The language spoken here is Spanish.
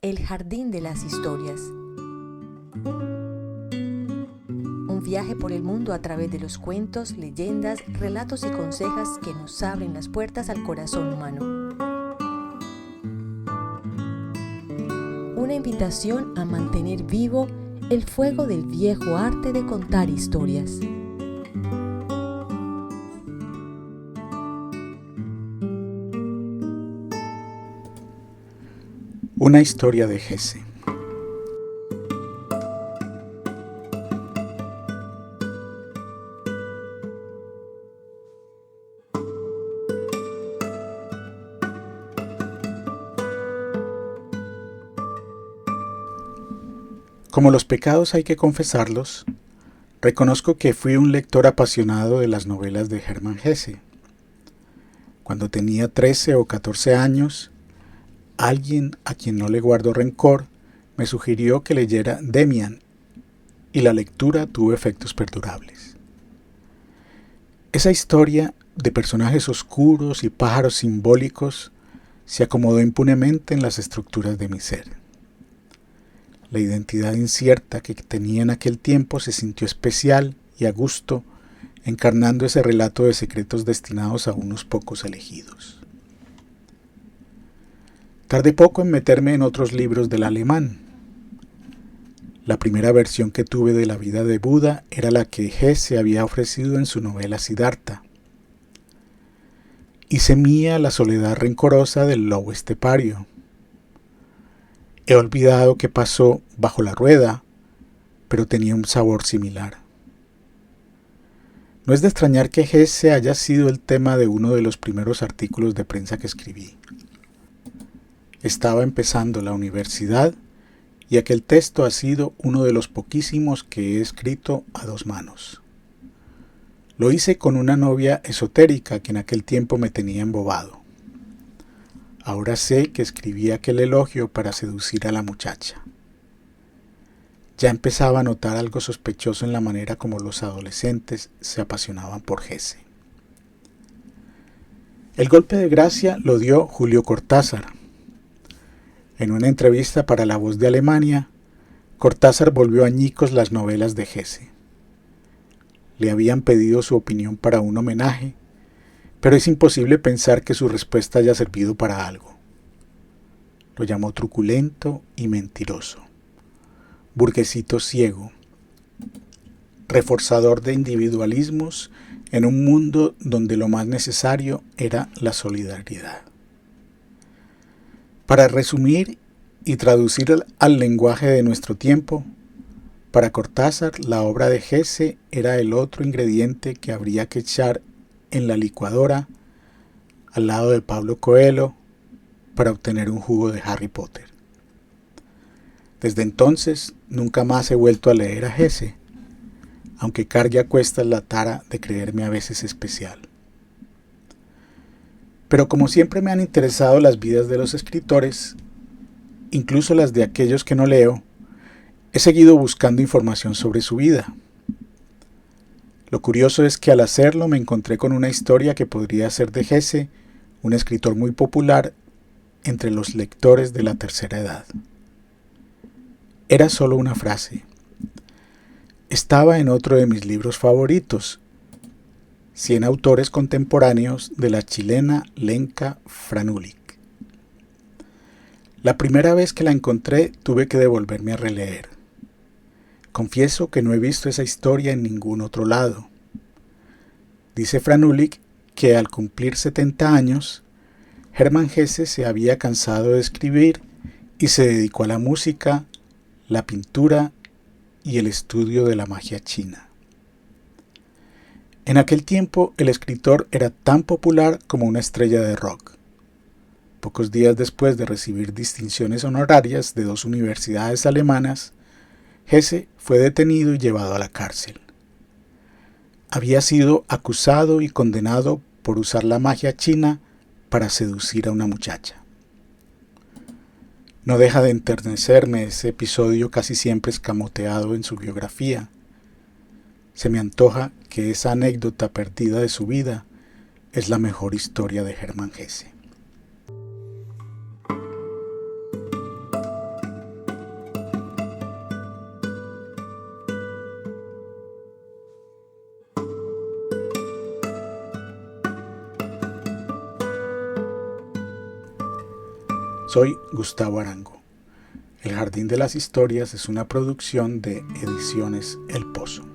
El jardín de las historias. Un viaje por el mundo a través de los cuentos, leyendas, relatos y consejos que nos abren las puertas al corazón humano. Una invitación a mantener vivo el fuego del viejo arte de contar historias. Una historia de Hesse. Como los pecados hay que confesarlos, reconozco que fui un lector apasionado de las novelas de Hermann Hesse. Cuando tenía 13 o 14 años, alguien a quien no le guardo rencor me sugirió que leyera Demian, y la lectura tuvo efectos perdurables. Esa historia de personajes oscuros y pájaros simbólicos se acomodó impunemente en las estructuras de mi ser. La identidad incierta que tenía en aquel tiempo se sintió especial y a gusto, encarnando ese relato de secretos destinados a unos pocos elegidos. Tardé poco en meterme en otros libros del alemán. La primera versión que tuve de la vida de Buda era la que Hesse había ofrecido en su novela Siddhartha. Hice mía la soledad rencorosa del lobo estepario. He olvidado qué pasó bajo la rueda, pero tenía un sabor similar. No es de extrañar que Hesse haya sido el tema de uno de los primeros artículos de prensa que escribí. Estaba empezando la universidad y aquel texto ha sido uno de los poquísimos que he escrito a dos manos. Lo hice con una novia esotérica que en aquel tiempo me tenía embobado. Ahora sé que escribí aquel elogio para seducir a la muchacha. Ya empezaba a notar algo sospechoso en la manera como los adolescentes se apasionaban por Hesse. El golpe de gracia lo dio Julio Cortázar. En una entrevista para La Voz de Alemania, Cortázar volvió añicos las novelas de Hesse. Le habían pedido su opinión para un homenaje, pero es imposible pensar que su respuesta haya servido para algo. Lo llamó truculento y mentiroso, burguesito ciego, reforzador de individualismos en un mundo donde lo más necesario era la solidaridad. Para resumir y traducir al lenguaje de nuestro tiempo, para Cortázar la obra de Hesse era el otro ingrediente que habría que echar en la licuadora al lado de Pablo Coelho para obtener un jugo de Harry Potter. Desde entonces nunca más he vuelto a leer a Hesse, aunque cargue a cuestas la tara de creerme a veces especial. Pero como siempre me han interesado las vidas de los escritores, incluso las de aquellos que no leo, he seguido buscando información sobre su vida. Lo curioso es que al hacerlo me encontré con una historia que podría ser de Hesse, un escritor muy popular entre los lectores de la tercera edad. Era solo una frase. Estaba en otro de mis libros favoritos, 100 autores contemporáneos de la chilena Lenka Franulich. La primera vez que la encontré tuve que devolverme a releer. Confieso que no he visto esa historia en ningún otro lado. Dice Franulich que al cumplir 70 años, Hermann Hesse se había cansado de escribir y se dedicó a la música, la pintura y el estudio de la magia china. En aquel tiempo el escritor era tan popular como una estrella de rock. Pocos días después de recibir distinciones honorarias de 2 universidades alemanas, Hesse fue detenido y llevado a la cárcel. Había sido acusado y condenado por usar la magia china para seducir a una muchacha. No deja de enternecerme ese episodio casi siempre escamoteado en su biografía. Se me antoja que esa anécdota perdida de su vida es la mejor historia de Hermann Hesse. Soy Gustavo Arango. El Jardín de las Historias es una producción de Ediciones El Pozo.